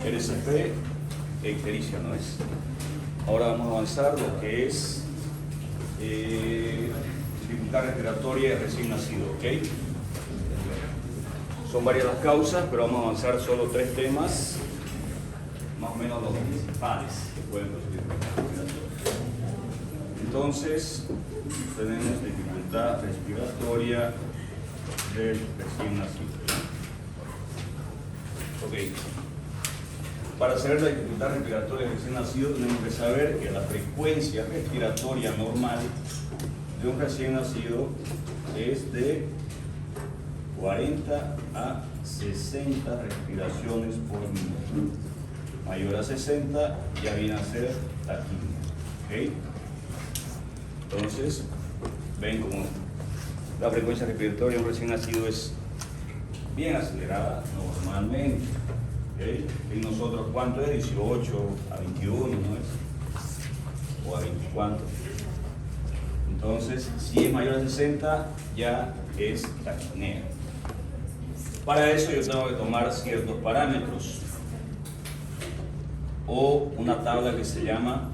RCP, ictericia no es. Ahora vamos a avanzar lo que es dificultad respiratoria de recién nacido, ¿ok? Son varias las causas, pero vamos a avanzar solo 3 temas, más o menos los principales que pueden producir respiratoria. Entonces, tenemos dificultad respiratoria del recién nacido. Ok. Para saber la dificultad respiratoria del recién nacido, tenemos que saber que la frecuencia respiratoria normal de un recién nacido es de 40 a 60 respiraciones por minuto. Mayor a 60 ya viene a ser taquimia. ¿Okay? Entonces, ven como la frecuencia respiratoria de un recién nacido es bien acelerada normalmente. ¿Okay? En nosotros, ¿cuánto es? 18 a 21, ¿no es? O a 24. Entonces, si es mayor a 60, ya es taquipnea. Para eso yo tengo que tomar ciertos parámetros o una tabla que se llama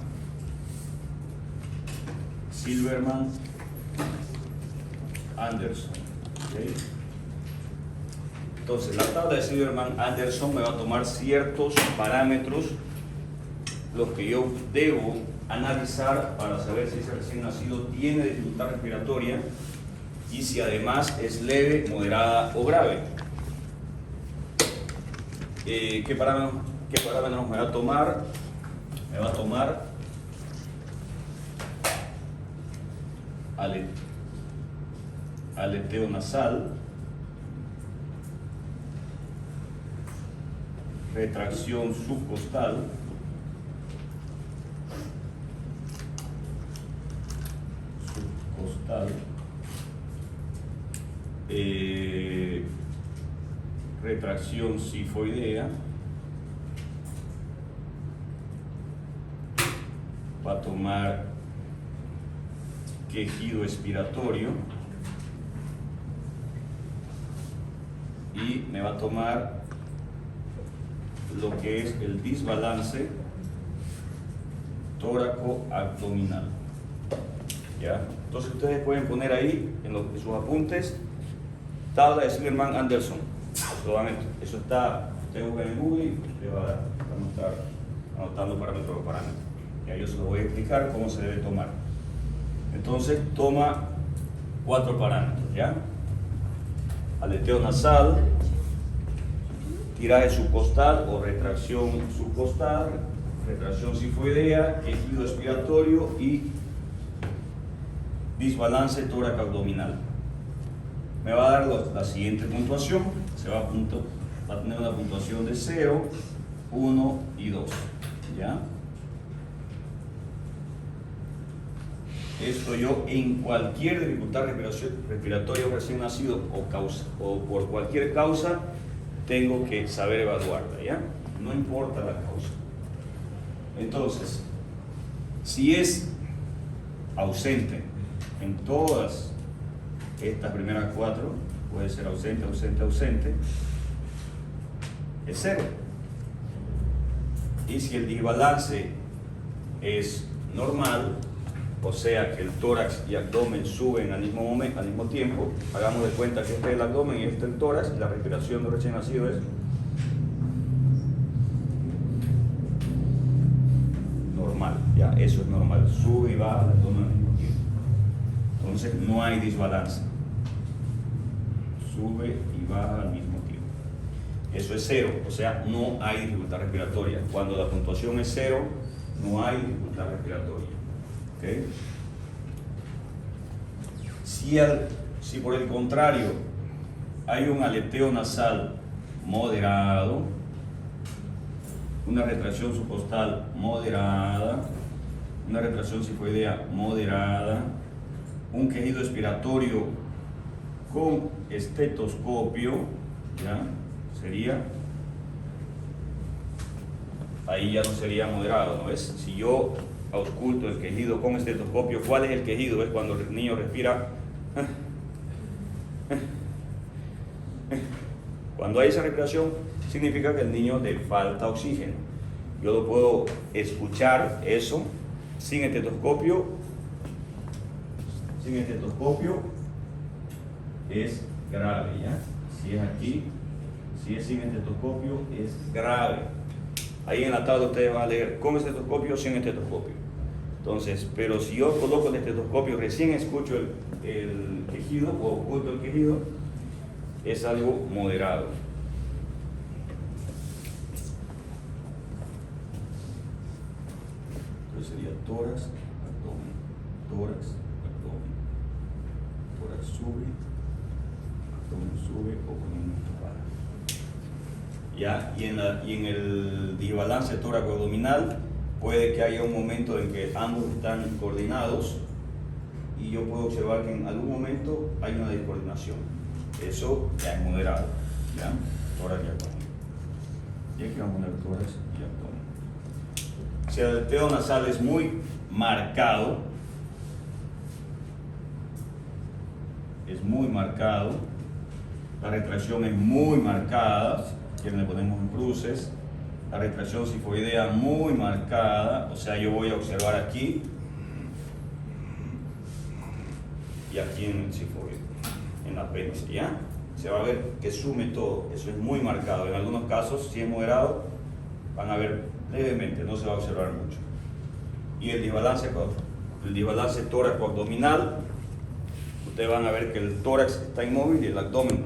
Silverman-Anderson. ¿Okay? Entonces, la tabla de Silverman-Anderson me va a tomar ciertos parámetros, los que yo debo analizar para saber si ese recién nacido tiene dificultad respiratoria y si además es leve, moderada o grave. ¿Qué parámetros me va a tomar? Me va a tomar aleteo nasal, retracción subcostal, retracción sifoidea, va a tomar quejido expiratorio y me va a tomar lo que es el desbalance tóraco-abdominal. ¿Ya? Entonces ustedes pueden poner ahí en sus apuntes tabla de Silverman-Anderson. Solamente. Eso está, ustedes buscan en Google y ustedes van a estar anotando parámetro por parámetro. Ya yo se los voy a explicar cómo se debe tomar. Entonces toma 4 parámetros, ¿ya? Aleteo nasal, tiraje subcostal o retracción subcostal, retracción sifoidea, quejido expiratorio y desbalance tóraco-abdominal. Me va a dar la siguiente puntuación. Va a tener una puntuación de 0, 1 y 2. ¿Ya? Esto yo en cualquier dificultad respiratoria recién nacido o por cualquier causa tengo que saber evaluarla, ¿ya? No importa la causa. Entonces, si es ausente en todas estas primeras 4, puede ser ausente, ausente, ausente, es 0. Y si el desbalance es normal, o sea que el tórax y abdomen suben al mismo tiempo, hagamos de cuenta que este es el abdomen y este es el tórax, y la respiración del recién nacido es normal, ya, eso es normal, sube y baja el abdomen al mismo tiempo. Entonces no hay desbalance, sube y baja al mismo tiempo. Eso es 0, o sea, no hay dificultad respiratoria. Cuando la puntuación es 0, no hay dificultad respiratoria. ¿Okay? Si por el contrario hay un aleteo nasal moderado, una retracción subcostal moderada, una retracción sifoidea moderada, un quejido expiratorio con estetoscopio, ¿ya? Ahí ya no sería moderado, ¿no es? Si yo ausculto el quejido con estetoscopio, ¿cuál es el quejido? Es cuando el niño respira. Cuando hay esa respiración, significa que el niño le falta oxígeno. Yo lo puedo escuchar eso sin estetoscopio. Sin estetoscopio es grave, ¿ya? Si es aquí, si es sin estetoscopio es grave. Ahí en la tabla ustedes van a leer con estetoscopio o sin estetoscopio. Entonces, pero si yo coloco el estetoscopio, recién escucho el quejido o oculto el quejido, es algo moderado. Entonces sería tórax, abdomen, tórax, abdomen, tórax sube, abdomen sube o poniendo para. Ya, y en el desbalance tóraco-abdominal puede que haya un momento en que ambos están coordinados y yo puedo observar que en algún momento hay una descoordinación. Eso ya es moderado, ¿ya? Tórax y abdomen. Y aquí vamos a poner tórax y abdomen. Si el aleteo nasal es muy marcado, la retracción es muy marcada, que le ponemos en cruces, la retracción sifoidea muy marcada, o sea, yo voy a observar aquí y aquí en el sifoide, en la apéndice, ¿ya? Se va a ver que sume todo, eso es muy marcado. En algunos casos, si es moderado, van a ver levemente, no se va a observar mucho. Y el desbalance tóraco-abdominal, ustedes van a ver que el tórax está inmóvil y el abdomen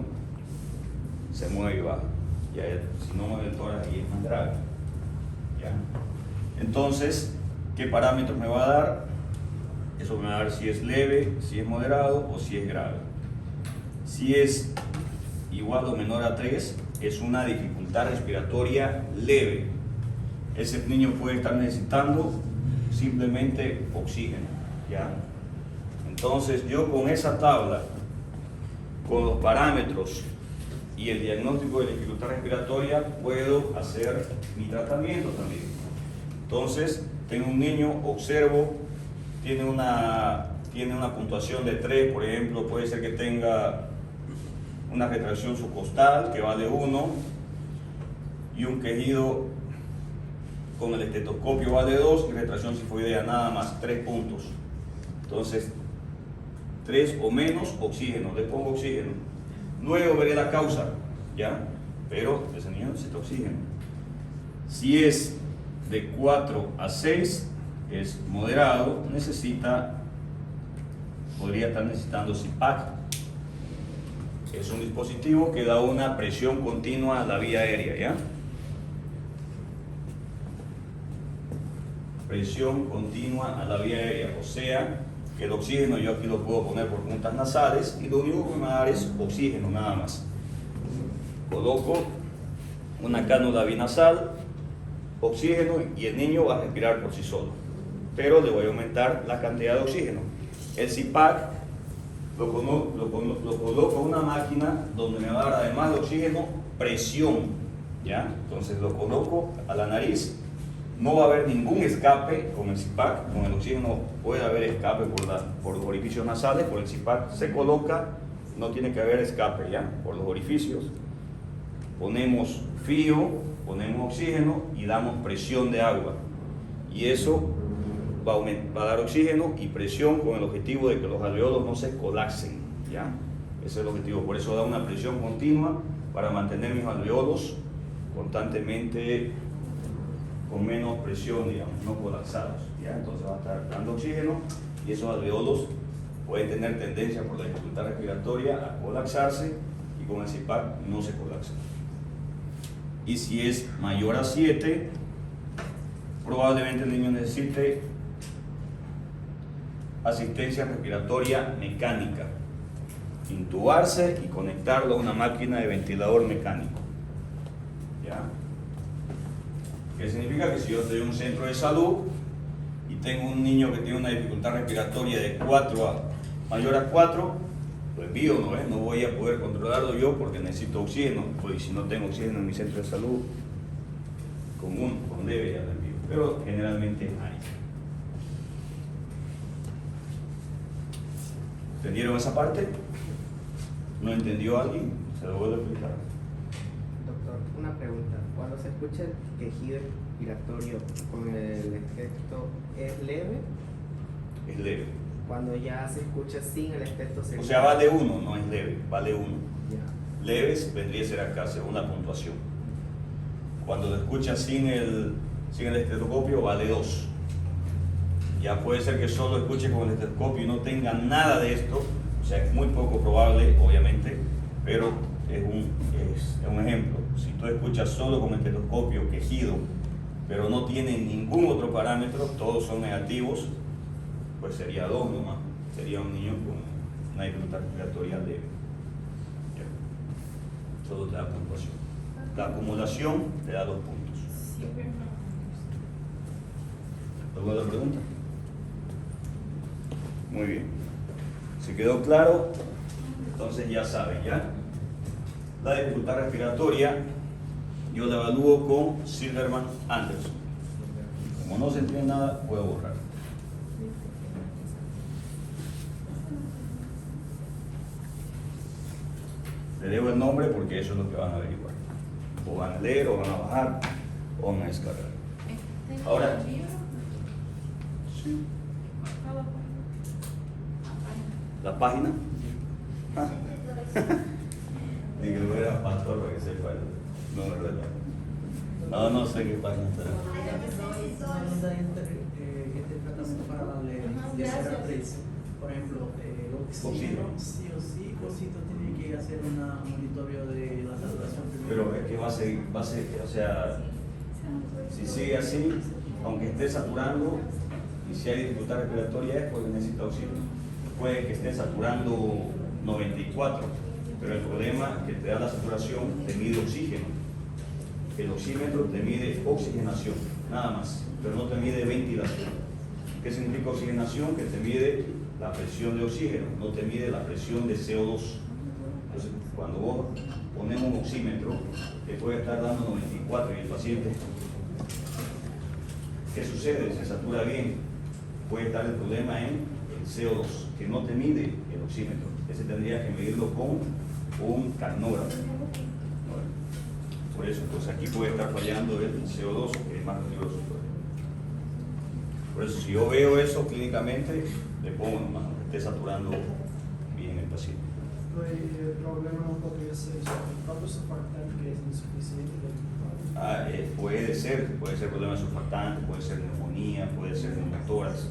se mueve y baja. Ya, si no mueve el tórax, ahí es más grave. ¿Ya? Entonces, ¿qué parámetros me va a dar? Eso me va a dar si es leve, si es moderado o si es grave. Si es igual o menor a 3, es una dificultad respiratoria leve. Ese niño puede estar necesitando simplemente oxígeno. ¿Ya? Entonces, yo con esa tabla, con los parámetros y el diagnóstico de la dificultad respiratoria, puedo hacer mi tratamiento también. Entonces, tengo un niño, observo, tiene una puntuación de 3, por ejemplo, puede ser que tenga una retracción subcostal que va de 1 y un quejido con el estetoscopio va de 2 y retracción sifoidea nada más, 3 puntos. Entonces, 3 o menos, oxígeno, le pongo oxígeno. Luego veré la causa, ¿ya? Pero ese niño necesita oxígeno. Si es de 4 a 6, es moderado, podría estar necesitando CPAP. Es un dispositivo que da una presión continua a la vía aérea, ¿ya? Presión continua a la vía aérea, o sea, que el oxígeno yo aquí lo puedo poner por puntas nasales y lo único que me va a dar es oxígeno nada más. Coloco una cánula binasal, oxígeno y el niño va a respirar por sí solo, pero le voy a aumentar la cantidad de oxígeno. El CPAP lo coloco en una máquina donde me va a dar, además de oxígeno, presión, ¿ya? Entonces lo coloco a la nariz. No va a haber ningún escape con el CPAP. Con el oxígeno puede haber escape por los orificios nasales. Por el CPAP se coloca, no tiene que haber escape, ¿ya? Por los orificios. Ponemos fío, ponemos oxígeno y damos presión de agua. Y eso va a dar oxígeno y presión con el objetivo de que los alveolos no se colapsen, ¿ya? Ese es el objetivo. Por eso da una presión continua para mantener mis alveolos constantemente con menos presión, digamos, no colapsados, ¿ya? Entonces va a estar dando oxígeno y esos alveolos pueden tener tendencia por la dificultad respiratoria a colapsarse y con el CPAP no se colapsan. Y si es mayor a 7, probablemente el niño necesite asistencia respiratoria mecánica, intubarse y conectarlo a una máquina de ventilador mecánico, ¿ya? Que significa que si yo estoy en un centro de salud y tengo un niño que tiene una dificultad respiratoria de 4 a mayor a 4, lo envío, no voy a poder controlarlo yo porque necesito oxígeno, pues si no tengo oxígeno en mi centro de salud, con leve ya lo envío, pero generalmente hay. ¿Entendieron esa parte? ¿No entendió alguien? Se lo vuelvo a explicar. Doctor, Una pregunta. Cuando se escucha el quejido expiratorio con el efecto, ¿es leve? Es leve. Cuando ya se escucha sin el efecto O sea, vale 1, no es leve, vale 1. Ya. Leves vendría a ser acá, según la puntuación. Cuando lo escuchas sin el estetoscopio, vale 2. Ya puede ser que solo escuche con el estetoscopio y no tenga nada de esto, o sea, es muy poco probable, obviamente, pero es un ejemplo. Si tú escuchas solo con el estetoscopio quejido, pero no tiene ningún otro parámetro, todos son negativos, pues sería 2 nomás, sería un niño con una dificultad respiratoria leve. ¿Ya? Solo te da puntuación. La acumulación te da 2 puntos. ¿Alguna otra pregunta? Muy bien. ¿Se quedó claro? Entonces ya saben, ¿ya? La dificultad respiratoria yo la evalúo con Silverman-Anderson. Como no se entiende nada, puedo borrar. Le debo el nombre porque eso es lo que van a averiguar. O van a leer, o van a bajar, o van a descargar. Ahora, sí. ¿La página? Ah. Ni que lo era pastor para que sepa el número de la... No sé qué página está. Este tratamiento para la ley de 0 a 13. Por ejemplo, oxígeno, sí o sí, Cosito tiene que hacer un monitoreo de la saturación primero. Pero es que va a seguir, o sea, si sigue así, aunque esté saturando, y si hay dificultad respiratoria es porque necesita oxígeno. Puede que esté saturando 94, pero el problema es que te da la saturación, te mide oxígeno. El oxímetro te mide oxigenación, nada más, pero no te mide ventilación. ¿Qué significa oxigenación? Que te mide la presión de oxígeno, no te mide la presión de CO2. Entonces, cuando vos pones un oxímetro, te puede estar dando 94 y el paciente, ¿qué sucede? Se satura bien. Puede estar el problema en el CO2, que no te mide el oxímetro. Ese tendría que medirlo con un carnógrafo. Por eso, entonces aquí puede estar fallando el CO2, que es más peligroso. Por eso, si yo veo eso clínicamente, le pongo nomás, que esté saturando bien el paciente. El problema no podría ser el surfactante que es insuficiente. Puede ser problema de surfactante, puede ser neumonía, puede ser neumotórax,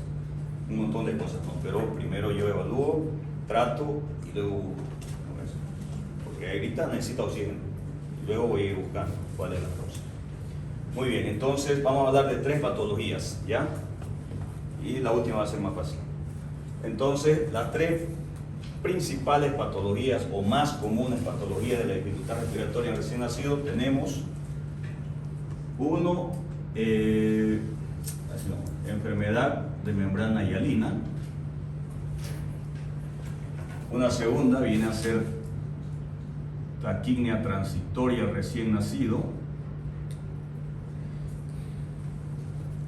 un montón de cosas, ¿no? Pero primero yo evalúo, trato y luego busco. Porque ahorita necesita oxígeno. Luego voy a ir buscando cuál es la causa. Muy bien, entonces vamos a hablar de 3 patologías, ¿ya? Y la última va a ser más fácil. Entonces, las 3 principales patologías o más comunes patologías de la dificultad respiratoria en recién nacido tenemos uno, enfermedad de membrana hialina. Una segunda viene a ser taquignia transitoria recién nacido.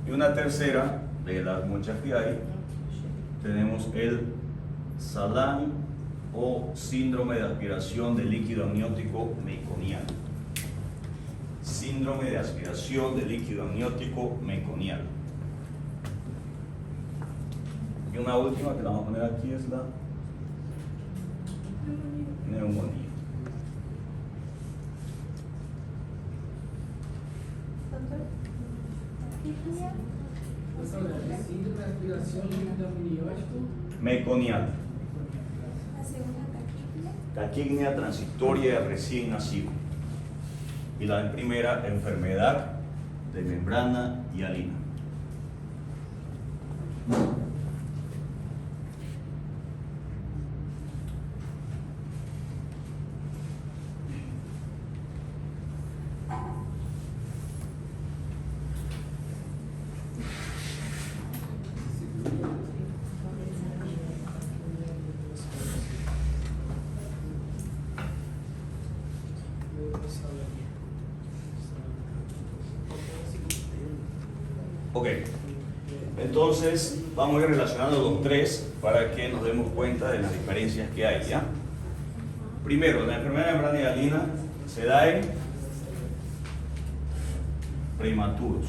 Y una tercera, de las muchas que hay, tenemos el SALAM o síndrome de aspiración de líquido amniótico meconial. Síndrome de aspiración de líquido amniótico meconial. Y una última que la vamos a poner aquí es la neumonía. Síndrome de aspiración líquido amniótico Meconial. La segunda Taquignia transitoria recién nacido. Y la primera, enfermedad de membrana hialina. Ok, entonces vamos a ir relacionando los 3 para que nos demos cuenta de las diferencias que hay, ¿ya? Primero, la enfermedad de membrana hialina se da en prematuros.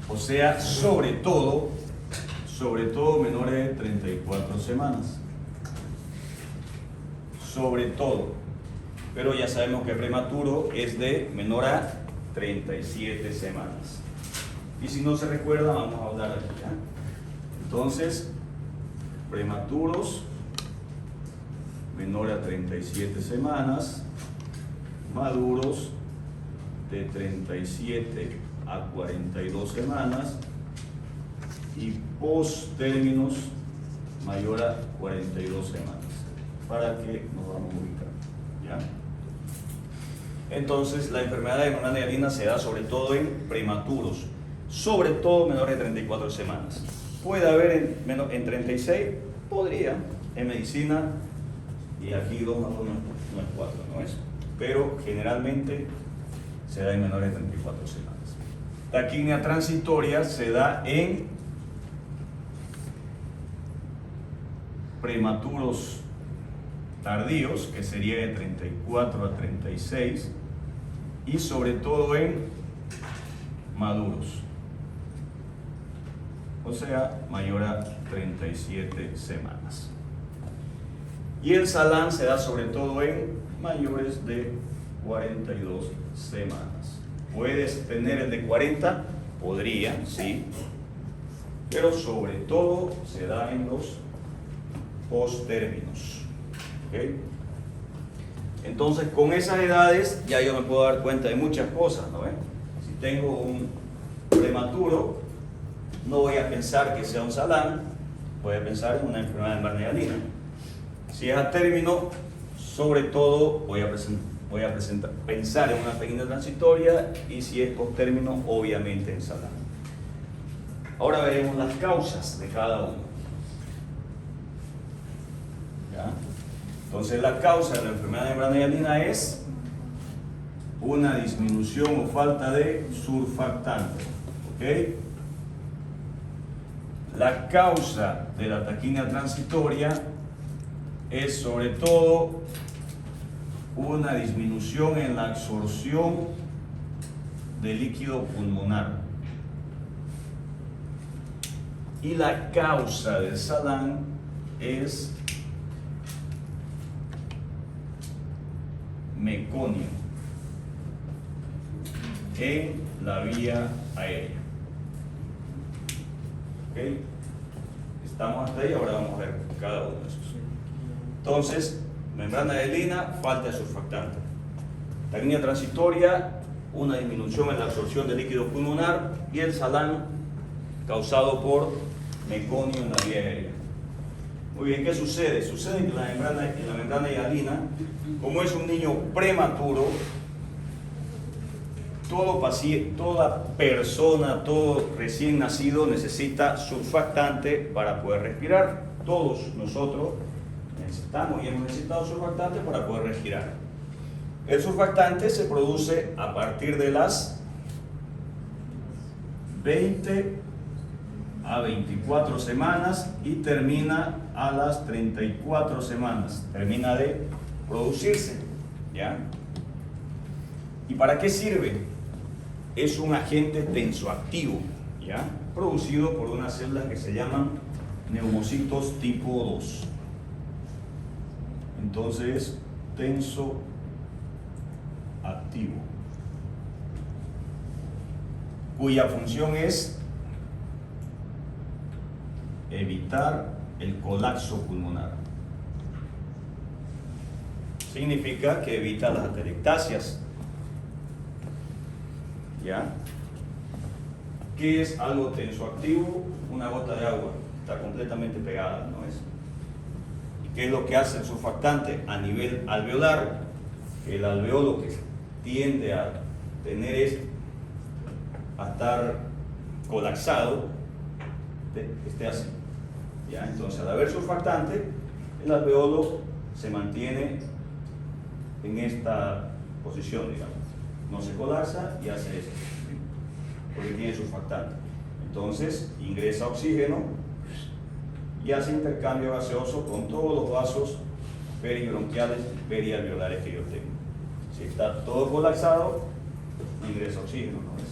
O sea, sobre todo menores de 34 semanas. Sobre todo. Pero ya sabemos que prematuro es de menor a 37 semanas. Y si no se recuerda, vamos a hablar aquí, ¿ya? Entonces, prematuros, menor a 37 semanas, maduros, de 37 a 42 semanas, y postérminos, mayor a 42 semanas, para que nos vamos a ubicar, ¿ya? Entonces, la enfermedad de membrana hialina se da sobre todo en prematuros, sobre todo menores de 34 semanas. Puede haber en 36, podría, en medicina, y aquí 2 más 2 no es 4, no es, pero generalmente se da en menores de 34 semanas. Taquicardia transitoria se da en prematuros tardíos, que sería de 34 a 36, y sobre todo en maduros, o sea, mayor a 37 semanas. Y el SALAN se da sobre todo en mayores de 42 semanas. ¿Puedes tener el de 40? Podría, sí, pero sobre todo se da en los postérminos. ¿Okay? Entonces, con esas edades ya yo me puedo dar cuenta de muchas cosas, ¿no? Si tengo un prematuro, no voy a pensar que sea un SALAN, voy a pensar en una enfermedad de membrana hialina. Si es a término, sobre todo voy a pensar en una taquicardia transitoria, y si es postérmino, obviamente en SALAN. Ahora veremos las causas de cada uno. ¿Ya? Entonces, la causa de la enfermedad de membrana hialina es una disminución o falta de surfactante. ¿Ok? La causa de la taquicardia transitoria es sobre todo una disminución en la absorción de líquido pulmonar. Y la causa del SALAN es meconio en la vía aérea. ¿Ok? Estamos hasta ahí, ahora vamos a ver cada uno de esos. Entonces, membrana hialina, falta de surfactante. Taquicardia transitoria, una disminución en la absorción de líquido pulmonar, y el SALAN causado por meconio en la vía aérea. Muy bien, ¿qué sucede? Sucede que en la membrana hialina, como es un niño prematuro, toda persona, todo recién nacido necesita surfactante para poder respirar. Todos nosotros necesitamos y hemos necesitado surfactante para poder respirar. El surfactante se produce a partir de las 20 a 24 semanas y termina a las 34 semanas. Termina de producirse, ¿ya? ¿Y para qué sirve? Es un agente tensoactivo, ¿ya? Producido por unas células que se llaman neumocitos tipo 2. Entonces, tensoactivo, cuya función es evitar el colapso pulmonar. Significa que evita las atelectasias. ¿Ya? ¿Qué es algo tensoactivo? Una gota de agua, está completamente pegada, ¿no es? ¿Qué es lo que hace el surfactante a nivel alveolar? El alveolo que tiende a tener a estar colapsado, esté así. ¿Ya? Entonces, al haber surfactante, el alveolo se mantiene en esta posición, digamos. No se colapsa y hace esto, porque tiene surfactante. Entonces, ingresa oxígeno y hace intercambio gaseoso con todos los vasos peribronquiales y perialveolares que yo tengo. Si está todo colapsado, ingresa oxígeno, ¿no es?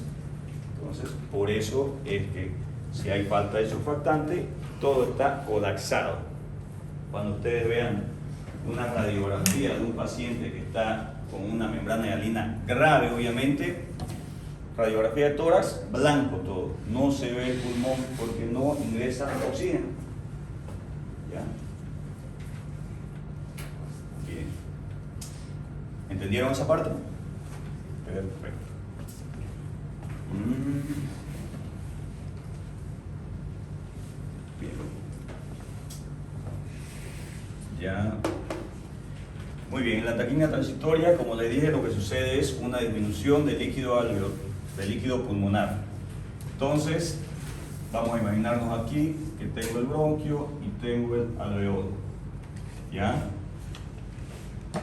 Entonces, por eso es que si hay falta de surfactante, todo está colapsado. Cuando ustedes vean una radiografía de un paciente que está con una membrana hialina grave, obviamente, radiografía de tórax, blanco todo, no se ve el pulmón porque no ingresa oxígeno. ¿Ya? Bien. ¿Entendieron esa parte? Perfecto. Bien. Ya. Muy bien, en la taquimia transitoria, como les dije, lo que sucede es una disminución del líquido alveolar, del líquido pulmonar. Entonces, vamos a imaginarnos aquí que tengo el bronquio y tengo el alveolo. ¿Ya?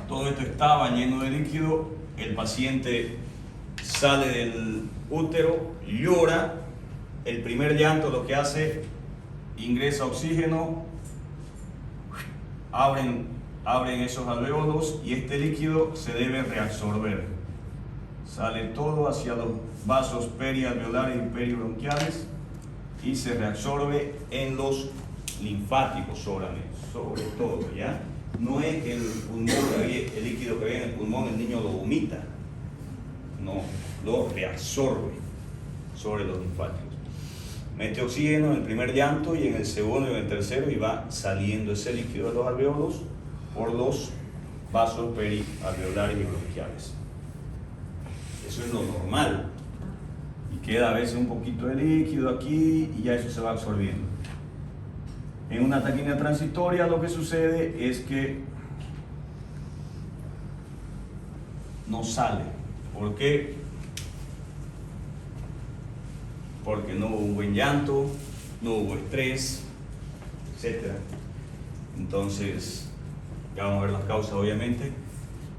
Todo esto estaba lleno de líquido, el paciente sale del útero, llora, el primer llanto lo que hace, ingresa oxígeno, abren esos alveolos y este líquido se debe reabsorber. Sale todo hacia los vasos perialveolares y peribronquiales y se reabsorbe en los linfáticos sobre todo, ¿ya? No es que el pulmón, el líquido que ve en el pulmón, el niño lo vomita, no, lo reabsorbe sobre los linfáticos. Mete oxígeno en el primer llanto y en el segundo y en el tercero y va saliendo ese líquido de los alveolos por los vasos perialveolares y bronquiales. Eso es lo normal. Y queda a veces un poquito de líquido aquí y ya eso se va absorbiendo. En una taquimia transitoria lo que sucede es que no sale. ¿Por qué? Porque no hubo un buen llanto, no hubo estrés, etc. Entonces, ya vamos a ver las causas obviamente,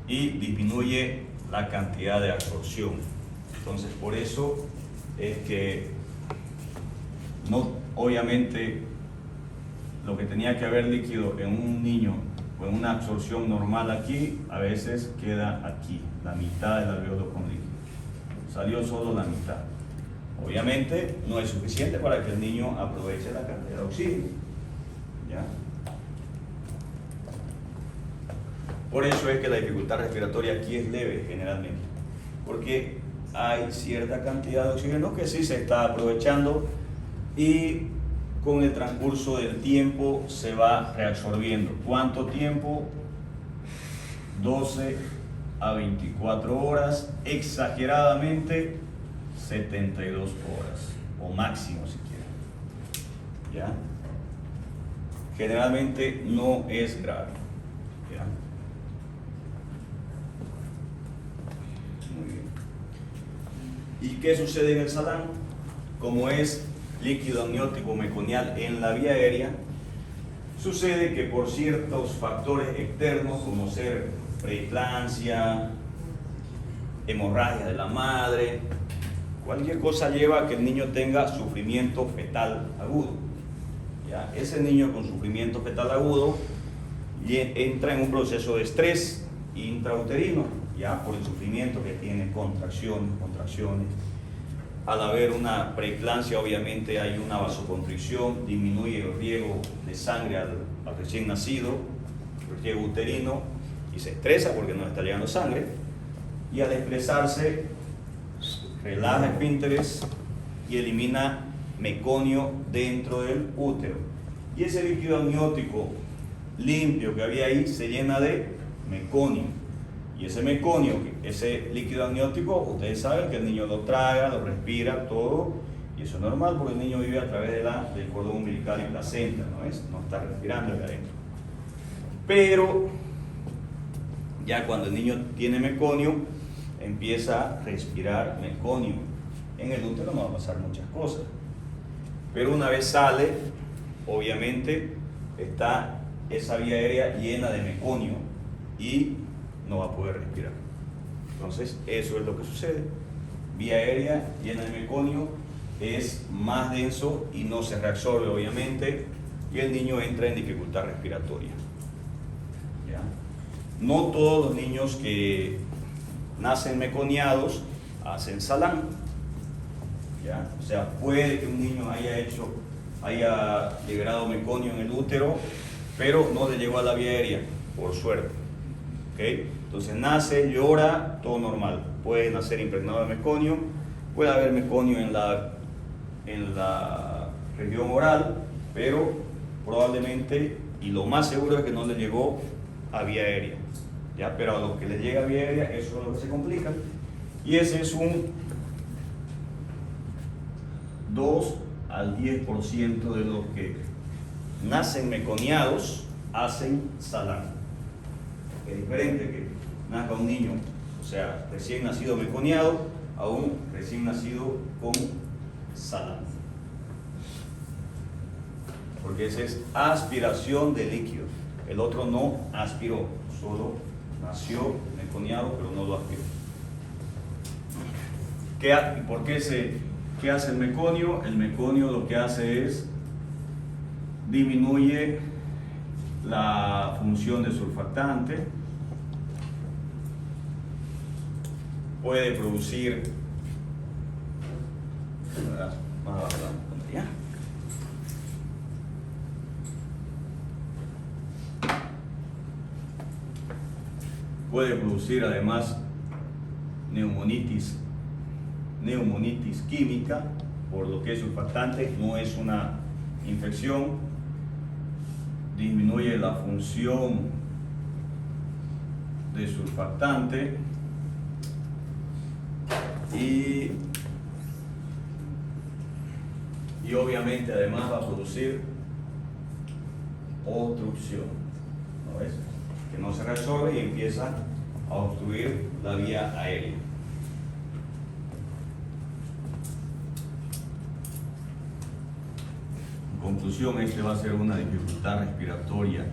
y disminuye la cantidad de absorción. Entonces, por eso es que no, obviamente, lo que tenía que haber líquido en un niño con una absorción normal aquí, a veces queda aquí, la mitad del alveolo con líquido. Salió solo la mitad. Obviamente no es suficiente para que el niño aproveche la cantidad de oxígeno. ¿Ya? Por eso es que la dificultad respiratoria aquí es leve generalmente, porque hay cierta cantidad de oxígeno que sí se está aprovechando y con el transcurso del tiempo se va reabsorbiendo. ¿Cuánto tiempo? 12 a 24 horas, exageradamente 72 horas, o máximo si quieren. ¿Ya? Generalmente no es grave. ¿Ya? Muy bien. ¿Y qué sucede en el SADAN? Como es líquido amniótico meconial en la vía aérea, sucede que por ciertos factores externos, como ser preeclampsia, hemorragia de la madre, cualquier cosa lleva a que el niño tenga sufrimiento fetal agudo. ¿Ya? Ese niño con sufrimiento fetal agudo entra en un proceso de estrés intrauterino, ya por el sufrimiento que tiene, contracciones. Al haber una preeclampsia, obviamente hay una vasoconstricción, disminuye el riego de sangre al recién nacido, el riego uterino, y se estresa porque no está llegando sangre, y al estresarse relaja esfínteres y elimina meconio dentro del útero. Y ese líquido amniótico limpio que había ahí se llena de meconio. Y ese meconio, ese líquido amniótico, ustedes saben que el niño lo traga, lo respira, todo, y eso es normal porque el niño vive a través del cordón umbilical y placenta, ¿no es? No está respirando de adentro. Pero ya cuando el niño tiene meconio, empieza a respirar meconio. En el útero no va a pasar muchas cosas. Pero una vez sale, obviamente está esa vía aérea llena de meconio y no va a poder respirar. Entonces, eso es lo que sucede. Vía aérea llena de meconio, es más denso y no se reabsorbe, obviamente, y el niño entra en dificultad respiratoria. ¿Ya? No todos los niños que nacen meconiados, hacen salán. ¿Ya? O sea, puede que un niño haya liberado meconio en el útero, pero no le llegó a la vía aérea, por suerte. ¿Okay? Entonces nace, llora, todo normal. Puede nacer impregnado de meconio, puede haber meconio en la región oral, pero probablemente, y lo más seguro es que no le llegó a vía aérea. ¿Ya? Pero a los que les llega a vía aérea, eso es lo que se complica. Y ese es un 2 al 10% de los que nacen meconiados hacen salán. Es diferente que nazca un niño, o sea, recién nacido meconiado, a un recién nacido con salán. Porque esa es aspiración de líquido. El otro no aspiró, solo nació meconiado, pero no lo aspiró. ¿Qué hace el meconio? El meconio lo que hace es disminuye la función de surfactante, puede producir además neumonitis química, por lo que es surfactante, no es una infección, disminuye la función de surfactante y obviamente además va a producir obstrucción, ¿no ves? Que no se reabsorbe y empieza a obstruir la vía aérea. En conclusión, este va a ser una dificultad respiratoria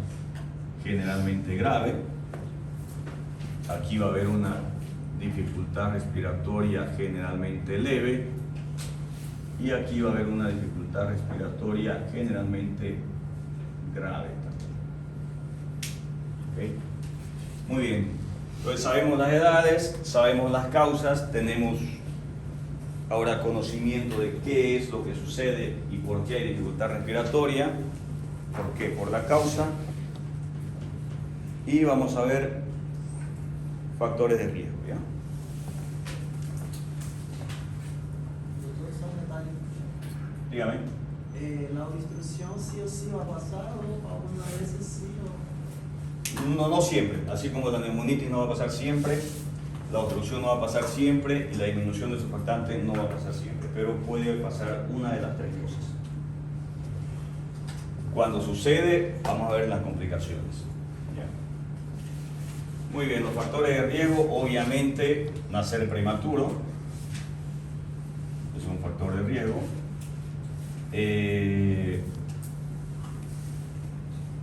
generalmente grave. Aquí va a haber una dificultad respiratoria generalmente leve y aquí va a haber una dificultad respiratoria generalmente grave también. ¿Okay? Muy bien, entonces sabemos las edades, sabemos las causas, tenemos ahora conocimiento de qué es lo que sucede y por qué hay dificultad respiratoria. ¿Por qué? Por la causa. Y vamos a ver factores de riesgo, ¿ya? Dígame. ¿La obstrucción sí o sí va a pasar o algunas veces sí o...? No siempre, así como la neumonitis no va a pasar siempre, la obstrucción no va a pasar siempre y la disminución del surfactante no va a pasar siempre, pero puede pasar una de las tres cosas. Cuando sucede, vamos a ver las complicaciones. ¿Ya? Muy bien, los factores de riesgo, obviamente, nacer prematuro es un factor de riesgo.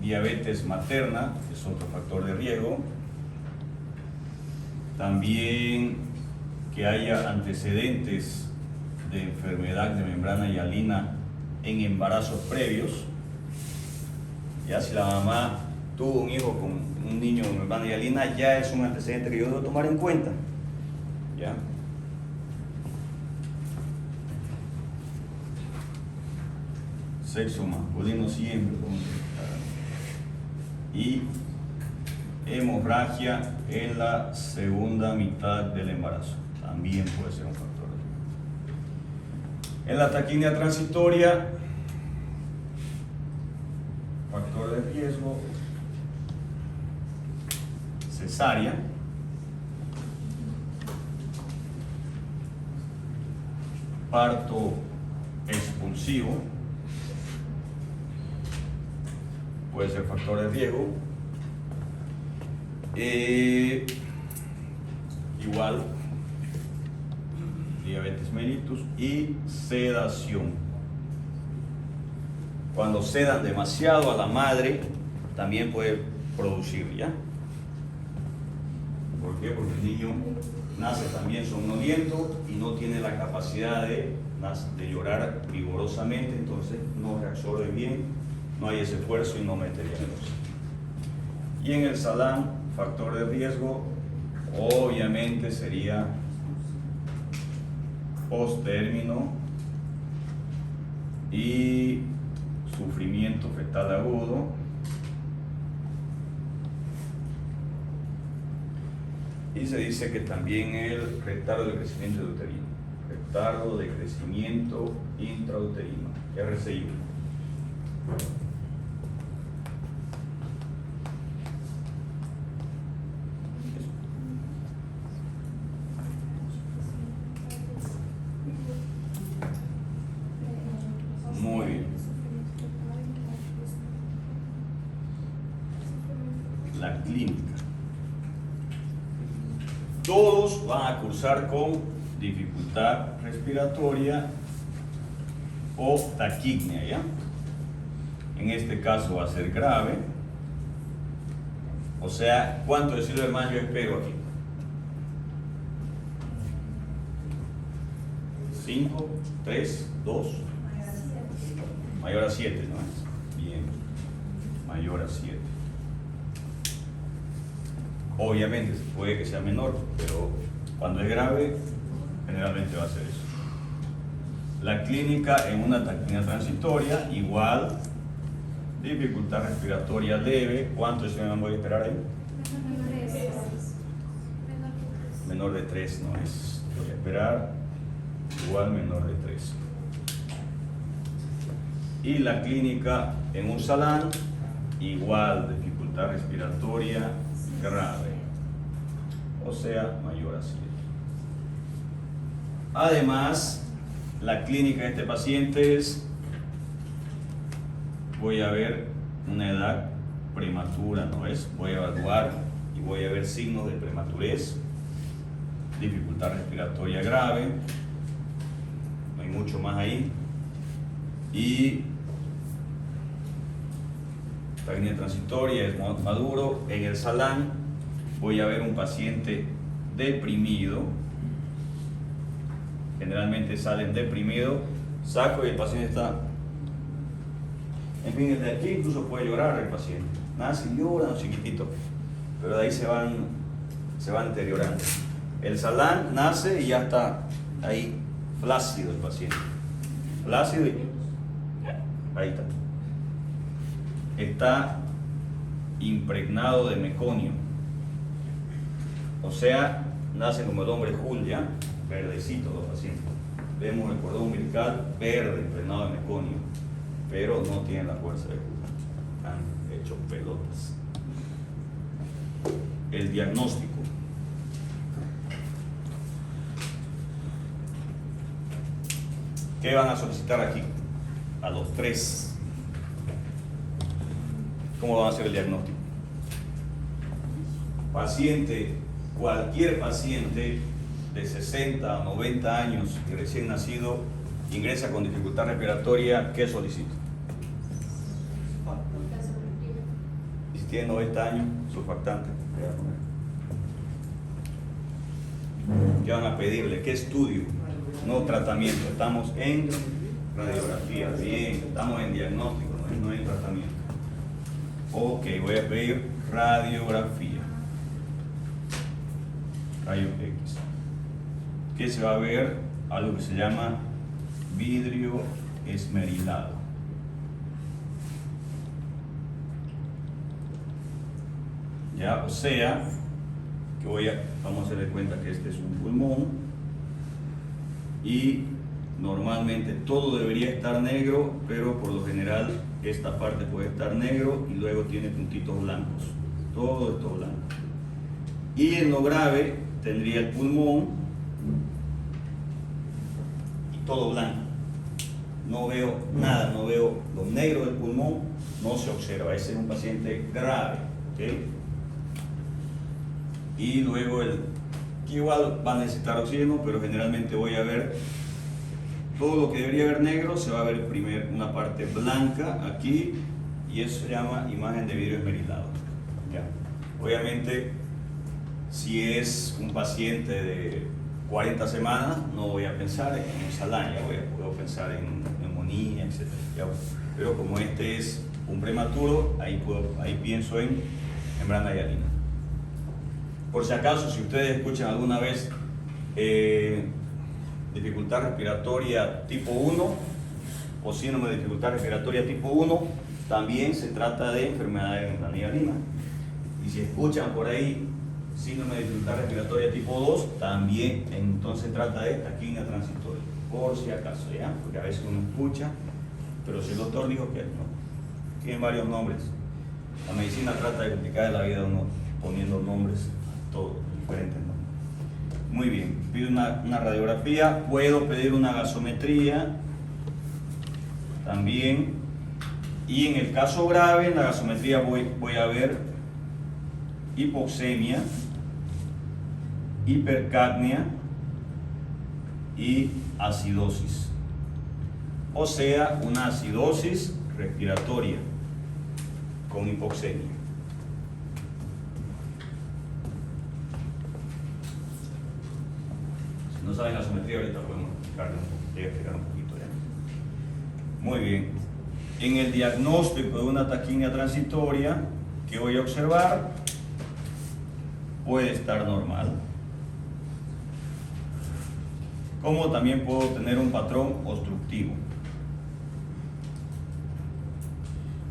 Diabetes materna es otro factor de riesgo. También que haya antecedentes de enfermedad de membrana hialina en embarazos previos. Ya si la mamá tuvo un hijo con un niño con membrana hialina, ya es un antecedente que yo debo tomar en cuenta. ¿Ya? Sexo masculino siempre. Y hemorragia en la segunda mitad del embarazo. También puede ser un factor de riesgo. En la taquicardia transitoria, factor de riesgo, cesárea, parto expulsivo, puede ser factor de riesgo. Igual diabetes mellitus y sedación. Cuando sedan demasiado a la madre también puede producir, ¿ya? ¿Por qué? Porque el niño nace también somnoliento y no tiene la capacidad de llorar vigorosamente, entonces no reabsorbe bien, no hay ese esfuerzo y no mete bien el oxígeno. Y en el salán, factor de riesgo, obviamente sería post-término y sufrimiento fetal agudo. Y se dice que también el retardo de crecimiento uterino, retardo de crecimiento intrauterino, RCI. Muy bien. La clínica. Todos van a cursar con dificultad respiratoria o taquipnea, ¿ya? En este caso va a ser grave. O sea, ¿cuánto decirlo de más yo espero aquí? 5, 3, 2, mayor a 7, ¿no es? Bien, mayor a 7. Obviamente puede que sea menor, pero cuando es grave, generalmente va a ser eso. La clínica en una taquipnea transitoria, igual, dificultad respiratoria leve. ¿Cuánto se me voy a esperar ahí? Menor de 3, no es. Voy a esperar igual menor de 3. Y la clínica en un salán, igual, dificultad respiratoria grave, o sea, mayor a 7. Además, la clínica de este paciente es, voy a ver una edad prematura, ¿no es? Voy a evaluar y voy a ver signos de prematurez, dificultad respiratoria grave, no hay mucho más ahí, y taquipnea transitoria es maduro. En el salán voy a ver un paciente deprimido, generalmente salen deprimidos, saco y el paciente está, en fin, el de aquí incluso puede llorar el paciente, nace y llora, un chiquitito, pero de ahí se van deteriorando. El salán nace y ya está ahí flácido el paciente, flácido y ahí está. Está impregnado de meconio, o sea, nacen como el hombre Julia, verdecitos los pacientes. Vemos el cordón umbilical verde, impregnado de meconio, pero no tienen la fuerza de Julia, han hecho pelotas. El diagnóstico. ¿Qué van a solicitar aquí? A los 3. ¿Cómo van a hacer el diagnóstico? Paciente, cualquier paciente de 60 o 90 años y recién nacido ingresa con dificultad respiratoria, ¿qué solicito? Y si tiene 90 años, surfactante. ¿Qué van a pedirle? ¿Qué estudio? No tratamiento. Estamos en radiografía. Bien, estamos en diagnóstico, no en tratamiento. Ok, voy a pedir radiografía. Rayo X. ¿Qué se va a ver? Algo que se llama vidrio esmerilado. Ya, o sea, que vamos a hacerle cuenta que este es un pulmón y normalmente todo debería estar negro, pero por lo general esta parte puede estar negro y luego tiene puntitos blancos, todo esto blanco. Y en lo grave tendría el pulmón y todo blanco. No veo nada, no veo lo negro del pulmón, no se observa. Ese es un paciente grave, ¿okay? Y luego que igual va a necesitar oxígeno, pero generalmente voy a ver todo lo que debería ver negro, se va a ver primero una parte blanca aquí, y eso se llama imagen de vidrio esmerilado. ¿Ya? Obviamente, si es un paciente de 40 semanas, no voy a pensar en un salán, ya puedo pensar en neumonía, etc. ¿Ya? Pero como este es un prematuro, ahí pienso en membrana hialina. Por si acaso, si ustedes escuchan alguna vez dificultad respiratoria tipo 1 o síndrome de dificultad respiratoria tipo 1, también se trata de enfermedad de la nigrina. Y si escuchan por ahí síndrome de dificultad respiratoria tipo 2, también entonces se trata de taquicardia transitoria, por si acaso, ¿ya? Porque a veces uno escucha, pero si el doctor dijo que no, tienen varios nombres. La medicina trata de complicar la vida de uno poniendo nombres a todos, diferentes nombres. Muy bien, pido una radiografía, puedo pedir una gasometría también, y en el caso grave, en la gasometría voy a ver hipoxemia, hipercapnia y acidosis, o sea, una acidosis respiratoria con hipoxemia. Si no saben gasometría, ahorita podemos explicar un poquito ya. Muy bien. En el diagnóstico de una taquicardia transitoria, ¿qué voy a observar? Puede estar normal, como también puedo tener un patrón obstructivo.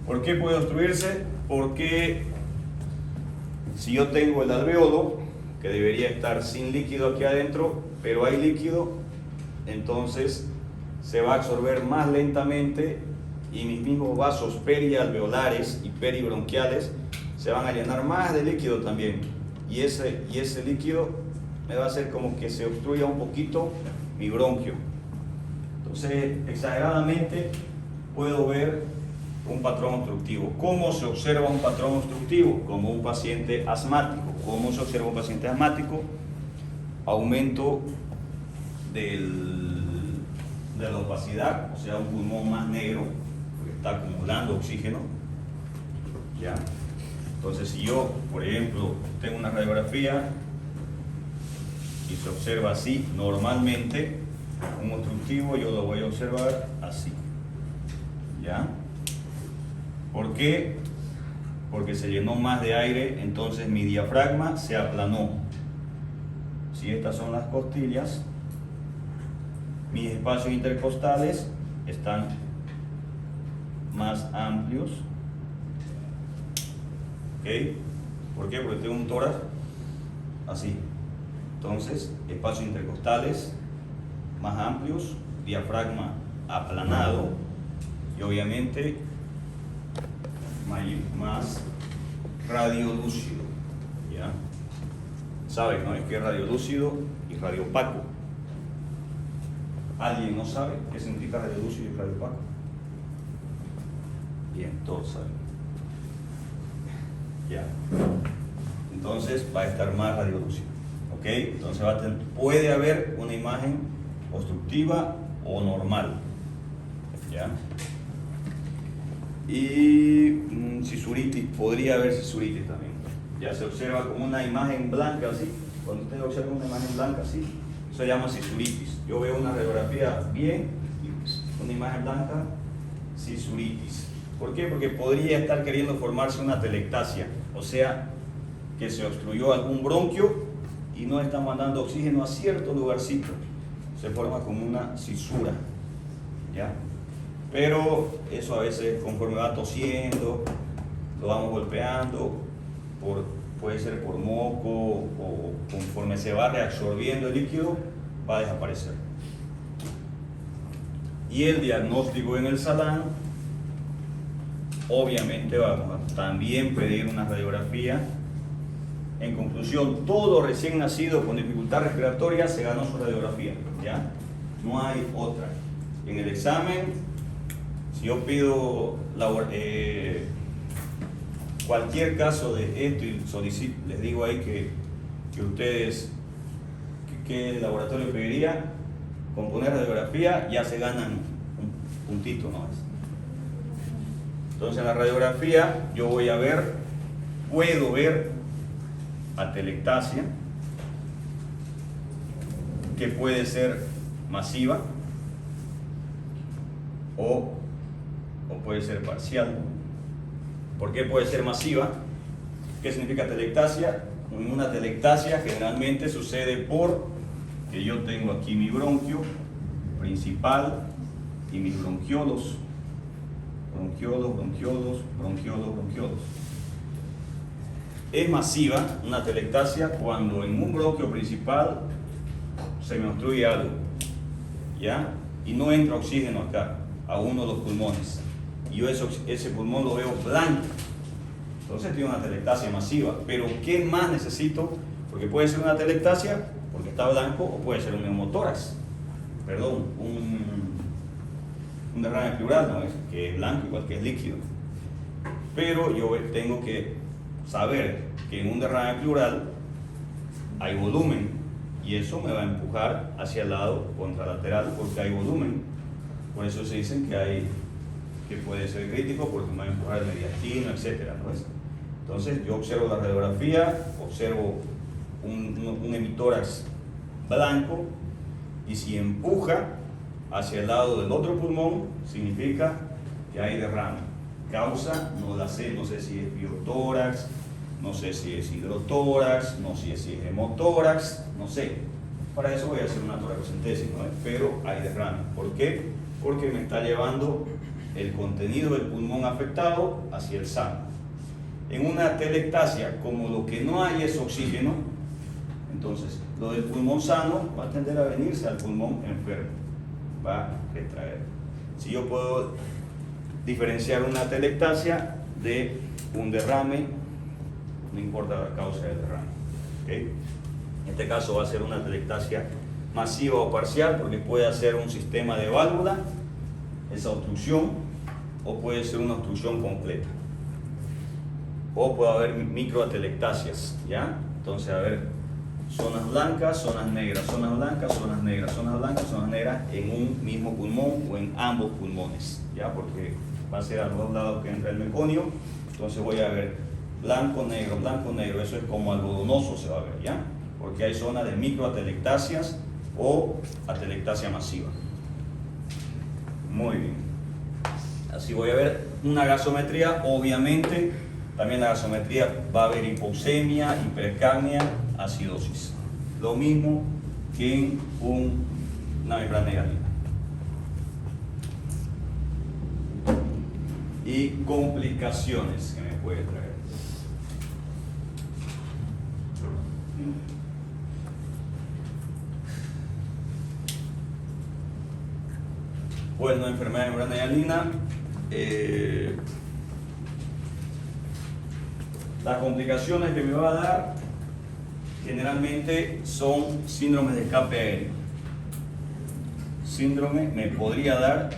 ¿Por qué puede obstruirse? Porque si yo tengo el alveolo, que debería estar sin líquido aquí adentro, pero hay líquido, entonces se va a absorber más lentamente y mis mismos vasos perialveolares y peribronquiales se van a llenar más de líquido también. Y ese líquido me va a hacer como que se obstruya un poquito mi bronquio. Entonces, exageradamente puedo ver un patrón obstructivo. ¿Cómo se observa un patrón obstructivo? Como un paciente asmático. ¿Cómo se observa un paciente asmático? Aumento de la opacidad, o sea, un pulmón más negro, porque está acumulando oxígeno. ¿Ya? Entonces, si yo, por ejemplo, tengo una radiografía y se observa así, normalmente un obstructivo yo lo voy a observar así. ¿Ya? ¿Por qué? Porque se llenó más de aire, entonces mi diafragma se aplanó. Si estas son las costillas, mis espacios intercostales están más amplios. ¿Ok? ¿Por qué? Porque tengo un tórax así. Entonces, espacios intercostales más amplios, diafragma aplanado y obviamente más radiolúcido. ¿Ya? ¿Saben, no? Es que es radiolúcido y radiopaco. ¿Alguien no sabe qué significa radiolúcido y radiopaco? Bien, todos saben. Ya. Entonces va a estar más radiolúcido. ¿Ok? Entonces puede haber una imagen obstructiva o normal. ¿Ya? Y cisuritis, podría haber cisuritis también. Ya se observa como una imagen blanca así. Cuando usted observa una imagen blanca así, eso se llama cisuritis. Yo veo una radiografía bien y una imagen blanca, cisuritis. ¿Por qué? Porque podría estar queriendo formarse una telectasia, o sea, que se obstruyó algún bronquio y no está mandando oxígeno a cierto lugarcito. Se forma como una cisura, ¿ya? Pero eso a veces conforme va tosiendo, lo vamos golpeando, puede ser por moco o conforme se va reabsorbiendo el líquido, va a desaparecer. Y el diagnóstico en el salán, obviamente vamos a también pedir una radiografía. En conclusión, todo recién nacido con dificultad respiratoria se ganó su radiografía, ¿ya? No hay otra. En el examen, si yo pido cualquier caso de esto y solicito, les digo ahí que ustedes, ¿qué laboratorio pediría? Con poner radiografía ya se ganan un puntito, ¿no? Entonces en la radiografía yo voy a ver, puedo ver atelectasia, que puede ser masiva o puede ser parcial. ¿Por qué puede ser masiva? ¿Qué significa atelectasia? En una atelectasia generalmente sucede por que yo tengo aquí mi bronquio principal y mis bronquiolos. Bronquiolos. Es masiva una atelectasia cuando en un bronquio principal se me obstruye algo, ¿ya? Y no entra oxígeno acá, a uno de los pulmones. Y yo ese pulmón lo veo blanco. Entonces tiene una atelectasia masiva. Pero ¿qué más necesito? Porque puede ser una atelectasia porque está blanco, o puede ser un neumotórax. Perdón, un derrame pleural, ¿no? Que es blanco igual que es líquido. Pero yo tengo que saber que en un derrame pleural hay volumen, y eso me va a empujar hacia el lado contralateral porque hay volumen. Por eso se dicen que puede ser crítico porque me va a empujar el mediastino, etc., ¿no? Entonces yo observo la radiografía, observo un hemitórax blanco, y si empuja hacia el lado del otro pulmón, significa que hay derrame. Causa, no la sé, no sé si es biotórax, no sé si es hidrotórax, no sé si es hemotórax, no sé. Para eso voy a hacer una toracocentesis, ¿no? Pero hay derrame. ¿Por qué? Porque me está llevando el contenido del pulmón afectado hacia el sano. En una atelectasia, como lo que no hay es oxígeno, entonces lo del pulmón sano va a tender a venirse al pulmón enfermo, va a retraer. Si yo puedo diferenciar una atelectasia de un derrame, no importa la causa del derrame, ¿okay? En este caso va a ser una atelectasia masiva o parcial, porque puede ser un sistema de válvula, esa obstrucción, o puede ser una obstrucción completa, o puede haber microatelectasias, ¿ya? Entonces, a ver, zonas blancas, zonas negras, zonas blancas, zonas negras, zonas blancas, zonas negras en un mismo pulmón o en ambos pulmones, ¿ya? Porque va a ser a los dos lados que entra el meconio. Entonces voy a ver blanco, negro, eso es como algodonoso se va a ver, ¿ya? Porque hay zonas de microatelectasias o atelectasia masiva. Muy bien. Así voy a ver una gasometría. Obviamente también la gasometría va a haber hipoxemia, hipercapnia, acidosis. Lo mismo que en una membrana negativa. Y complicaciones que me puede traer. Bueno, enfermedad de membrana hialina. Las complicaciones que me va a dar generalmente son síndromes de escape aéreo. Me podría dar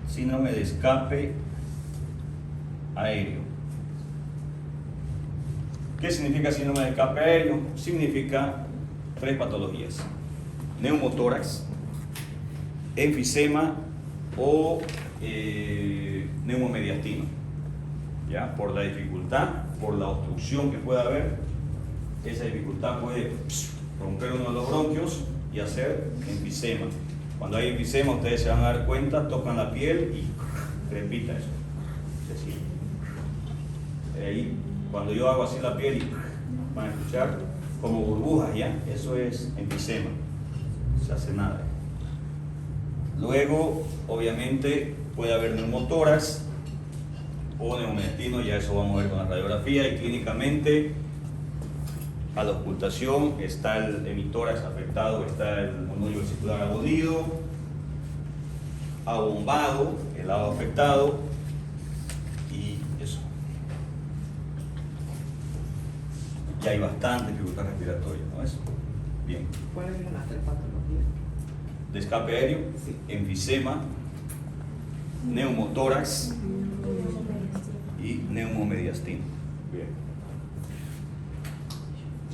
síndrome de escape aéreo. ¿Qué significa síndrome de escape aéreo? Significa 3 patologías: neumotórax, enfisema o neumomediastino. ¿Ya? Por la dificultad, por la obstrucción que pueda haber, esa dificultad puede romper uno de los bronquios y hacer enfisema. Cuando hay enfisema, ustedes se van a dar cuenta, tocan la piel y repita eso. Se siente. Ahí, cuando yo hago así la piel, y van a escuchar como burbujas, ¿ya? Eso es enfisema. No se hace nada. Luego, obviamente, puede haber neumotórax o neumomediastino, ya eso vamos a ver con la radiografía, y clínicamente a la ocultación está el hemitórax afectado, está el monólogo vesicular abodido, abombado, el lado afectado, y eso. Y hay bastante dificultad respiratoria, ¿no es? Bien. ¿Cuáles eran las 3 patologías? De escape aéreo, Sí. enfisema, neumotórax y neumomediastino. Bien.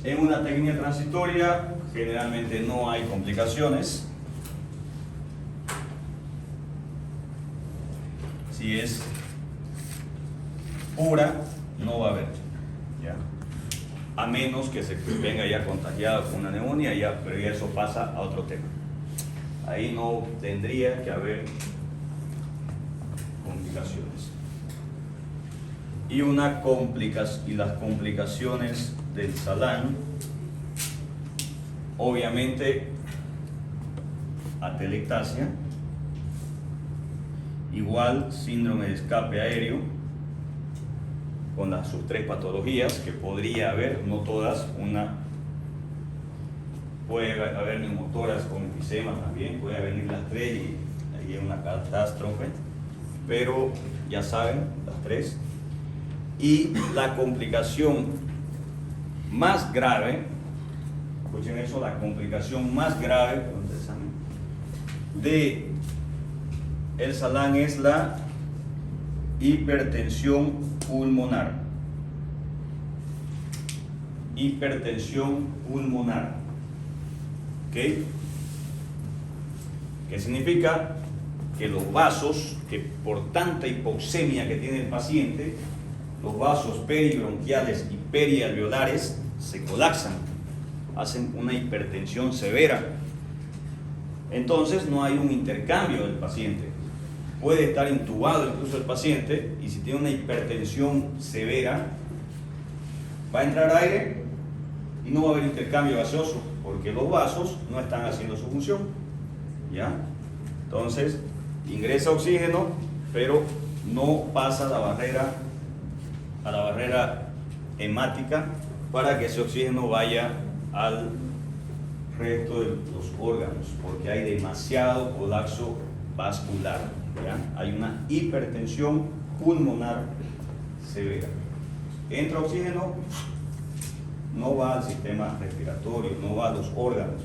En una técnica transitoria generalmente no hay complicaciones. Si es pura, no va a haber, ¿ya? A menos que se venga ya contagiado con una neumonía, ya, pero ya eso pasa a otro tema. Ahí no tendría que haber complicaciones. Y las complicaciones del Salán, obviamente atelectasia, igual síndrome de escape aéreo, con sus 3 patologías que podría haber, no todas, puede haber neumotoras con enfisema también, puede venir las 3 y ahí es una catástrofe, pero ya saben, las 3. Y la complicación más grave, escuchen eso, la complicación más grave de el Salán es la hipertensión pulmonar. Hipertensión pulmonar. ¿Ok? ¿Qué significa? Que los vasos, que por tanta hipoxemia que tiene el paciente, los vasos peribronquiales y perialveolares se colapsan, hacen una hipertensión severa. Entonces no hay un intercambio del paciente. Puede estar intubado incluso el paciente, y si tiene una hipertensión severa, va a entrar aire y no va a haber intercambio gaseoso, porque los vasos no están haciendo su función. ¿Ya? Entonces ingresa oxígeno, pero no pasa a la barrera hemática para que ese oxígeno vaya al resto de los órganos, porque hay demasiado colapso vascular. ¿Ya? Hay una hipertensión pulmonar severa. Entra oxígeno, no va al sistema respiratorio, no va a los órganos,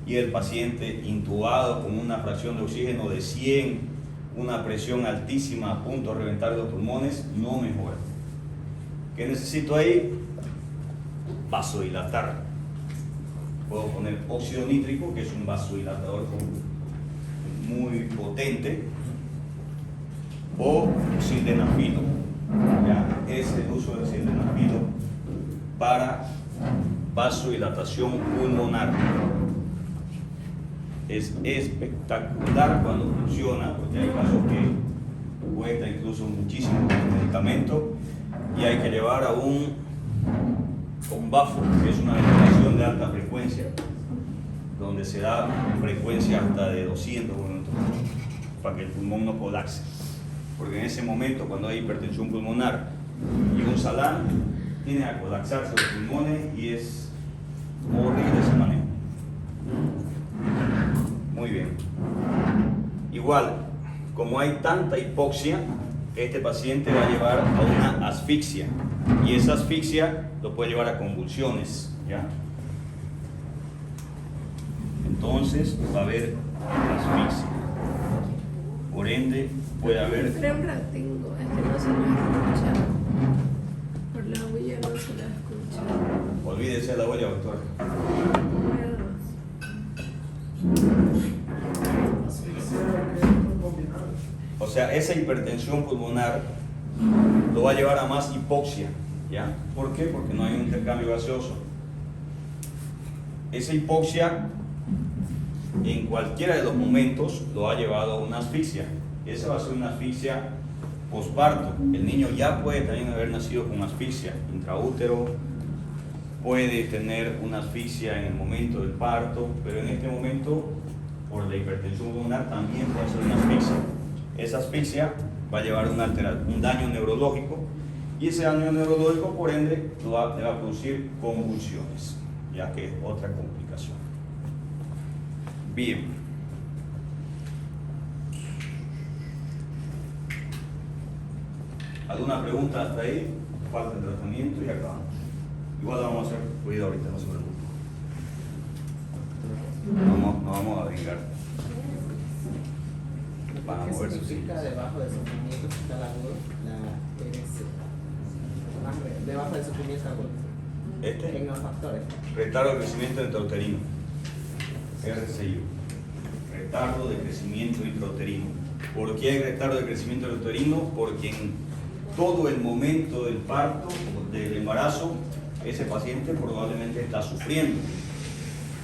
y el paciente intubado con una fracción de oxígeno de 100, una presión altísima a punto de reventar los pulmones, no mejora. ¿Qué necesito ahí? Vasodilatar. Puedo poner óxido nítrico, que es un vasodilatador muy potente, o sildenafilo. ¿Ya? Es el uso del sildenafilo para vasodilatación pulmonar. Es espectacular cuando funciona, porque hay casos que cuesta incluso muchísimo el medicamento, y hay que llevar a un bafo, que es una ventilación de alta frecuencia, donde se da frecuencia hasta de 200 minutos, para que el pulmón no colapse. Porque en ese momento, cuando hay hipertensión pulmonar y un Salán, tiene a colapsarse los pulmones y es horrible ese manejo. Muy bien. Igual, como hay tanta hipoxia, este paciente va a llevar a una asfixia, y esa asfixia lo puede llevar a convulsiones. ¿Ya? Entonces va a haber asfixia. Por ende, puede haber... Creo que la tengo, es que no se la escucha. Por la huella no se la escucha. Olvídese de la huella, doctor. O sea, esa hipertensión pulmonar lo va a llevar a más hipoxia. ¿Ya? ¿Por qué? Porque no hay un intercambio gaseoso. Esa hipoxia, en cualquiera de los momentos, lo ha llevado a una asfixia. Esa va a ser una asfixia posparto. El niño ya puede también haber nacido con asfixia intraútero, puede tener una asfixia en el momento del parto, pero en este momento, por la hipertensión pulmonar, también puede ser una asfixia. Esa asfixia va a llevar un daño neurológico, y ese daño neurológico, por ende, le va a producir convulsiones, ya que es otra complicación. Bien. ¿Alguna pregunta hasta ahí? Falta el tratamiento y acabamos. Igual vamos a hacer cuidado ahorita, no se preocupen. No vamos a vengar. Van a ¿Qué mover sus significa sillas. debajo del sufrimiento que está la erección? Debajo del sufrimiento agudo. En los factores. Retardo de crecimiento intrauterino. RCIO. Retardo de crecimiento intrauterino. ¿Por qué hay retardo de crecimiento intrauterino? Porque en todo el momento del parto, del embarazo, ese paciente probablemente está sufriendo.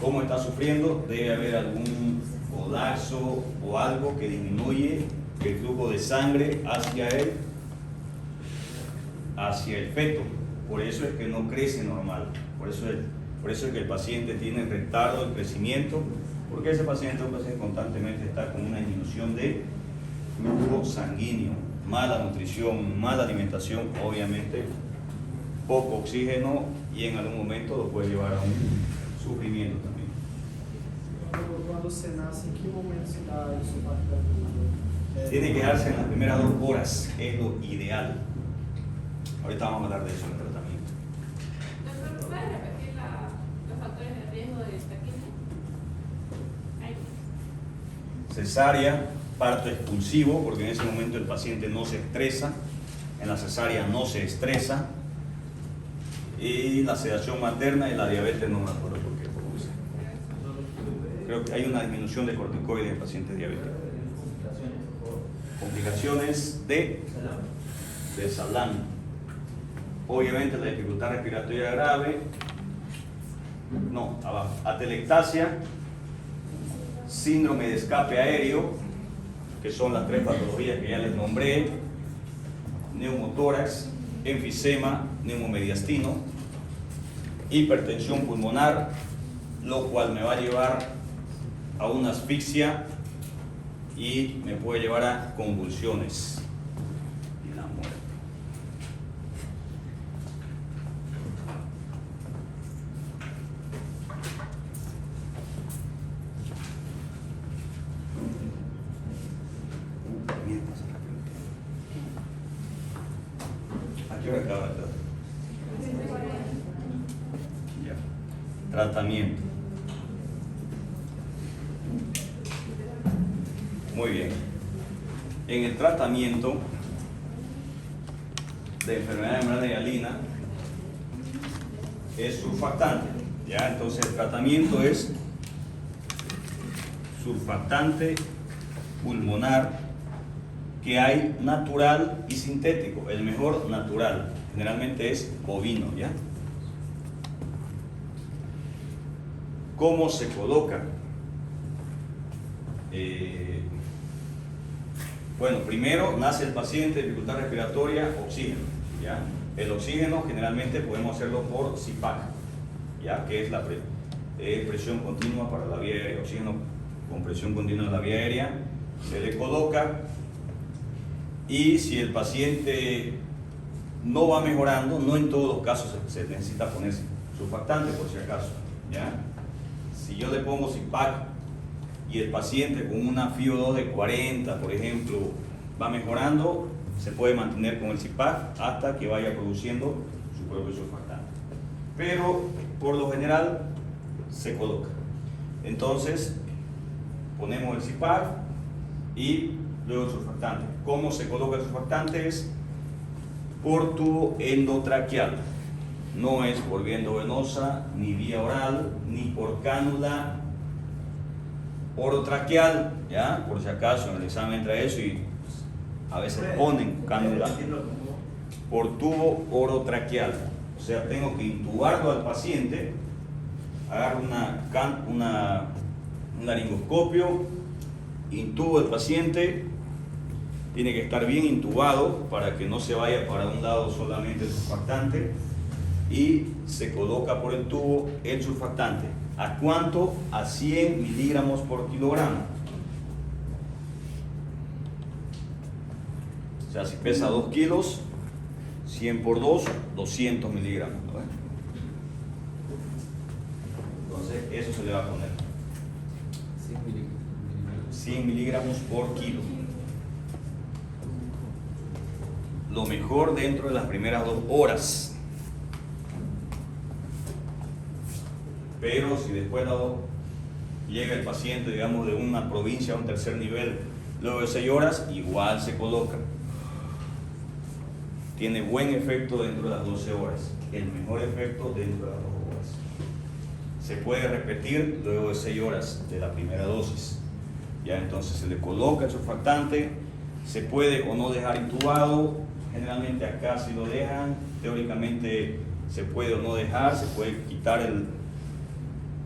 ¿Cómo está sufriendo? Debe haber algún colapso o algo que disminuye el flujo de sangre hacia el feto. por eso es que no crece normal, por eso es que el paciente tiene retardo de crecimiento, porque ese paciente constantemente está con una disminución de flujo sanguíneo, mala nutrición, mala alimentación, obviamente poco oxígeno, y en algún momento lo puede llevar a un sufrimiento también. Cuando se nace, ¿en qué momento se da el surfactante? Tiene que darse en las primeras 2 horas, es lo ideal. Ahorita vamos a hablar de eso en el tratamiento. Doctor, ¿puedes repetir los factores de riesgo de esta quimio? Cesárea, parto expulsivo, porque en ese momento el paciente no se estresa, en la cesárea no se estresa, y la sedación materna y la diabetes no me acuerdo por qué produce. Creo que hay una disminución de corticoides en pacientes diabéticos. Complicaciones de salán. Obviamente la dificultad respiratoria grave, no, abajo, atelectasia, síndrome de escape aéreo, que son las 3 patologías que ya les nombré, neumotórax, enfisema, neumomediastino, hipertensión pulmonar, lo cual me va a llevar a una asfixia y me puede llevar a convulsiones y la muerte. ¿A qué hora acaba el trato? Ya. Tratamiento. Muy bien. En el tratamiento de enfermedad de membrana hialina es surfactante. ¿Ya? Entonces el tratamiento es surfactante pulmonar, que hay natural y sintético. El mejor natural, generalmente es bovino, ¿ya? ¿Cómo se coloca? Bueno, primero nace el paciente, dificultad respiratoria, oxígeno, ¿ya? El oxígeno generalmente podemos hacerlo por CPAP, ¿ya? Que es la presión continua para la vía aérea, oxígeno con presión continua en la vía aérea, se le coloca. Y si el paciente no va mejorando, no en todos los casos se necesita poner surfactante, por si acaso, ¿ya? Si yo le pongo CPAP y el paciente con una FiO2 de 40, por ejemplo, va mejorando, se puede mantener con el CPAP hasta que vaya produciendo su propio surfactante. Pero por lo general se coloca. Entonces ponemos el CPAP y luego el surfactante. ¿Cómo se coloca el surfactante? Es por tubo endotraqueal. No es por vía endovenosa, ni vía oral, ni por cánula orotraqueal, ¿ya? Por si acaso en el examen entra eso y a veces ponen cánula. Por tubo orotraqueal. O sea, tengo que intubarlo al paciente, agarro un laringoscopio, intubo al paciente, tiene que estar bien intubado para que no se vaya para un lado solamente el surfactante, y se coloca por el tubo el surfactante. ¿A cuánto? A 100 miligramos por kilogramo. O sea, si pesa 2 kilos, 100 por 2, 200 miligramos, ¿no? Entonces, eso se le va a poner 100 miligramos por kilo. Lo mejor dentro de las primeras 2 horas. Pero si después llega el paciente, digamos, de una provincia a un tercer nivel, luego de 6 horas, igual se coloca. Tiene buen efecto dentro de las 12 horas, el mejor efecto dentro de las 2 horas. Se puede repetir luego de 6 horas de la primera dosis. Ya, entonces se le coloca el surfactante, se puede o no dejar intubado. Generalmente acá si lo dejan, teóricamente se puede o no dejar, se puede quitar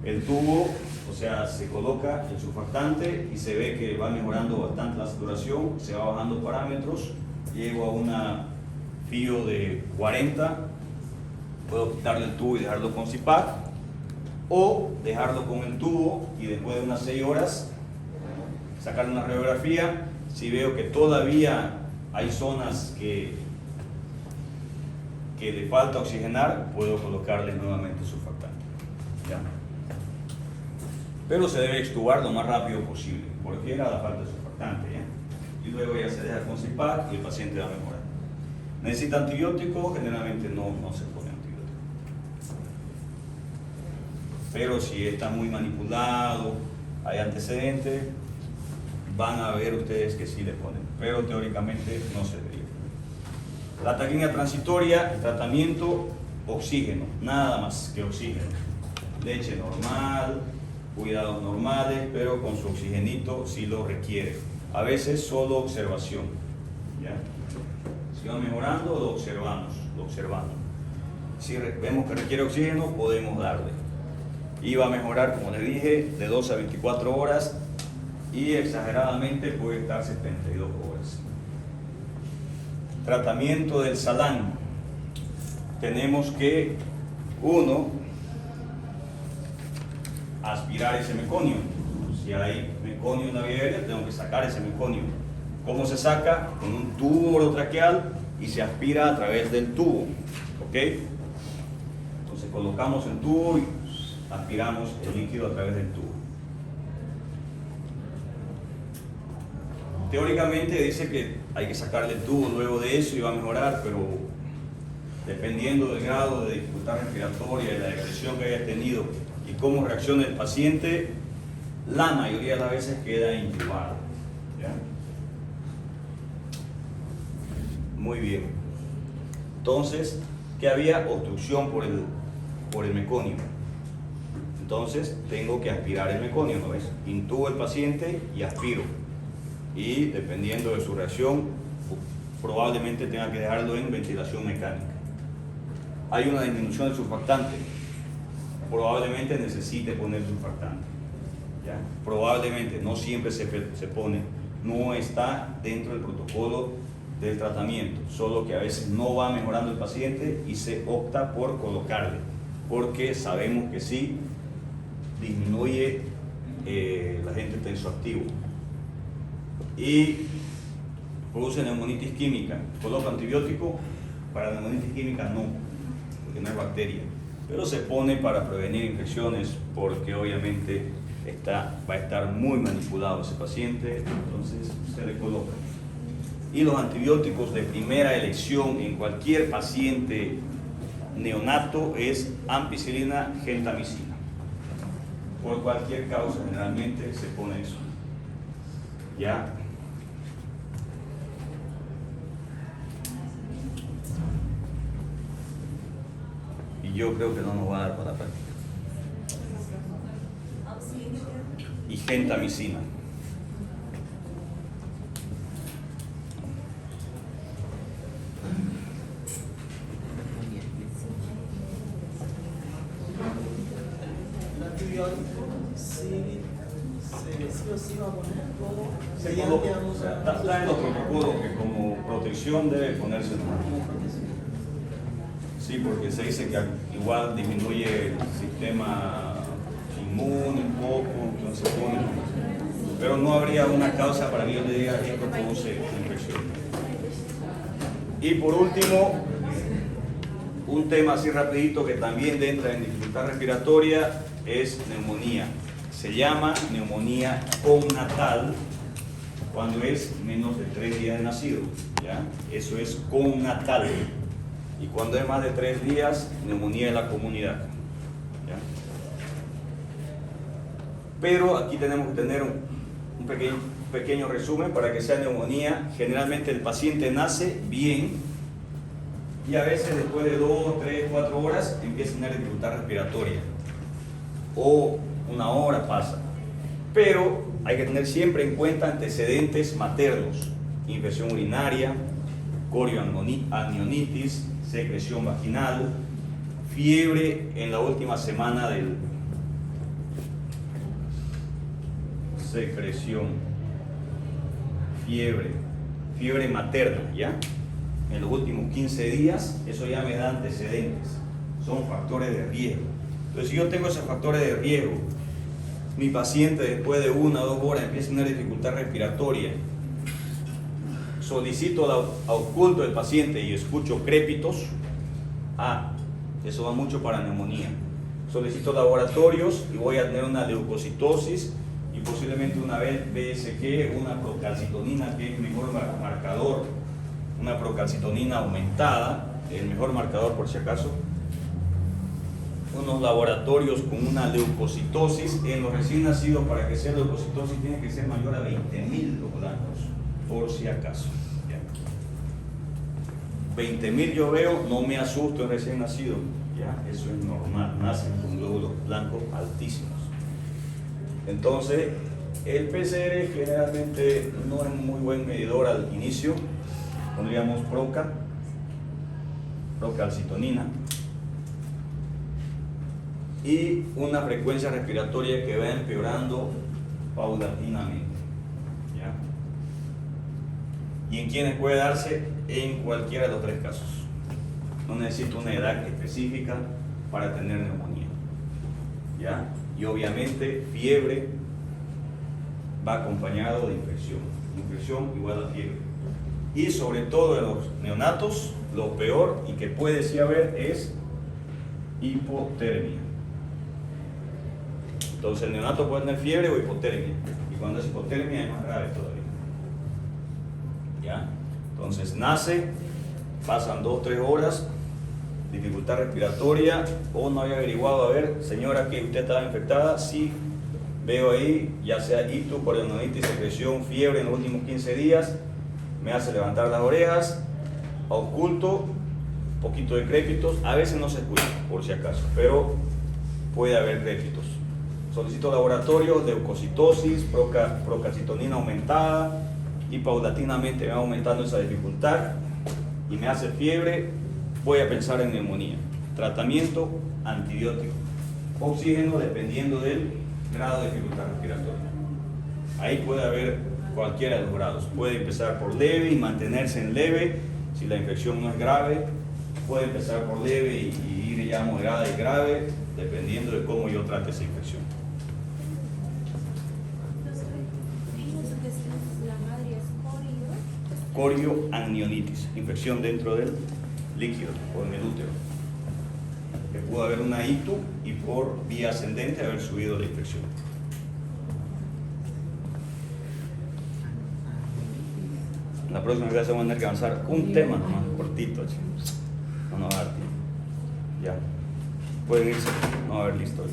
el tubo, o sea, se coloca el surfactante y se ve que va mejorando bastante la saturación, se va bajando parámetros, llego a una FiO de 40 Puedo quitarle el tubo y dejarlo con CIPAC, o dejarlo con el tubo y después de unas 6 horas sacarle una radiografía. Si veo que todavía hay zonas que le falta oxigenar, puedo colocarle nuevamente surfactante, ¿ya? Pero se debe extubar lo más rápido posible, porque era la falta de surfactante, ¿ya? Y luego ya se deja con CIPAC y el paciente va a mejorar. ¿Necesita antibiótico? Generalmente no se pone antibiótico. Pero si está muy manipulado, hay antecedentes, van a ver ustedes que sí le ponen, pero teóricamente no se debería. La taquimia transitoria, el tratamiento, oxígeno, nada más que oxígeno. Leche normal, cuidados normales, pero con su oxigenito si lo requiere. A veces solo observación, ¿ya? Si va mejorando, lo observamos. Si vemos que requiere oxígeno, podemos darle. Y va a mejorar, como les dije, de 2 a 24 horas y exageradamente puede estar 72 horas. Tratamiento del salán. Tenemos que, 1, aspirar ese meconio. Si hay meconio en la vía aérea, tengo que sacar ese meconio. ¿Cómo se saca? Con un tubo orotraqueal y se aspira a través del tubo. ¿Ok? Entonces colocamos el tubo y aspiramos el líquido a través del tubo. Teóricamente dice que hay que sacarle el tubo luego de eso y va a mejorar, pero dependiendo del grado de dificultad respiratoria y la depresión que haya tenido y cómo reacciona el paciente, la mayoría de las veces queda intubado, ¿ya? Muy bien. Entonces, ¿qué había? Obstrucción por el meconio. Entonces, tengo que aspirar el meconio, ¿no ves? Intubo el paciente y aspiro. Y dependiendo de su reacción, probablemente tenga que dejarlo en ventilación mecánica. Hay una disminución del surfactante, probablemente necesite poner surfactante, ¿ya? Probablemente, no siempre se pone, no está dentro del protocolo del tratamiento, solo que a veces no va mejorando el paciente y se opta por colocarle, porque sabemos que sí disminuye el agente tensoactivo y produce neumonitis química. ¿Coloca antibiótico? Para la neumonitis química no, porque no es bacteria, pero se pone para prevenir infecciones, porque obviamente va a estar muy manipulado ese paciente, entonces se le coloca. Y los antibióticos de primera elección en cualquier paciente neonato es ampicilina, gentamicina. Por cualquier causa generalmente se pone eso, ¿ya? Y yo creo que no nos va a dar para la práctica. Y gentamicina. El antibiótico sí o sí va a poner todo. Se coloca, o sea, está en los protocolos que como protección debe ponerse normal. Sí, porque se dice que igual disminuye el sistema inmune un poco, entonces pone. Pero no habría una causa para que yo le diga que esto produce infección. Y por último, un tema así rapidito que también entra en dificultad respiratoria es neumonía. Se llama neumonía connatal cuando es menos de 3 días de nacido, ¿ya? Eso es connatal. Y cuando es más de 3 días, neumonía de la comunidad, ¿ya? Pero aquí tenemos que tener un pequeño resumen para que sea neumonía. Generalmente el paciente nace bien y a veces después de 2, 3, 4 horas empieza a tener dificultad respiratoria o 1 hora pasa. Pero hay que tener siempre en cuenta antecedentes maternos: infección urinaria, corioamnionitis, secreción vaginal, fiebre en la última semana del fiebre materna, ¿ya? En los últimos 15 días, eso ya me da antecedentes. son factores de riesgo. Entonces, si yo tengo esos factores de riesgo, mi paciente después de 1 o 2 horas empieza a tener dificultad respiratoria, solicito la ausculto del paciente y escucho crépitos, eso va mucho para neumonía. Solicito laboratorios y voy a tener una leucocitosis y posiblemente una BSG, una procalcitonina, que es el mejor marcador, una procalcitonina aumentada, el mejor marcador por si acaso. Unos laboratorios con una leucocitosis en los recién nacidos. Para que sea leucocitosis tiene que ser mayor a 20.000 los blancos, por si acaso. 20.000 yo veo, no me asusto en recién nacido, ¿ya? Eso es normal, nacen con glóbulos blancos altísimos. Entonces, el PCR generalmente no es muy buen medidor al inicio. Pondríamos procalcitonina y una frecuencia respiratoria que va empeorando paulatinamente, ¿ya? ¿Y en quiénes puede darse? En cualquiera de los 3 casos. No necesito una edad específica para tener neumonía, ¿ya? Y obviamente fiebre va acompañado de infección. Infección igual a fiebre. Y sobre todo en los neonatos, lo peor y que puede sí haber es hipotermia. Entonces el neonato puede tener fiebre o hipotermia. Y cuando es hipotermia es más grave todavía, ¿ya? Entonces nace, pasan 2 o 3 horas, dificultad respiratoria, o no había averiguado, a ver, señora, que usted estaba infectada, sí, veo ahí, ya sea ictus, poliomelitis, secreción, fiebre en los últimos 15 días, me hace levantar las orejas, ausculto, poquito de crépitos, a veces no se escucha, por si acaso, pero puede haber crépitos. Solicito laboratorios, leucocitosis, procalcitonina aumentada, y paulatinamente va aumentando esa dificultad y me hace fiebre, voy a pensar en neumonía. Tratamiento, antibiótico, oxígeno dependiendo del grado de dificultad respiratoria. Ahí puede haber cualquiera de los grados. Puede empezar por leve y mantenerse en leve si la infección no es grave. Puede empezar por leve y ir ya moderada y grave dependiendo de cómo yo trate esa infección. Corioamnionitis, infección dentro del líquido o en el útero. Que pudo haber una ictus y por vía ascendente haber subido la infección. La próxima clase vamos a tener que avanzar un tema más cortito. No nos va a dar tiempo. Ya. Pueden irse. No va a haber listo.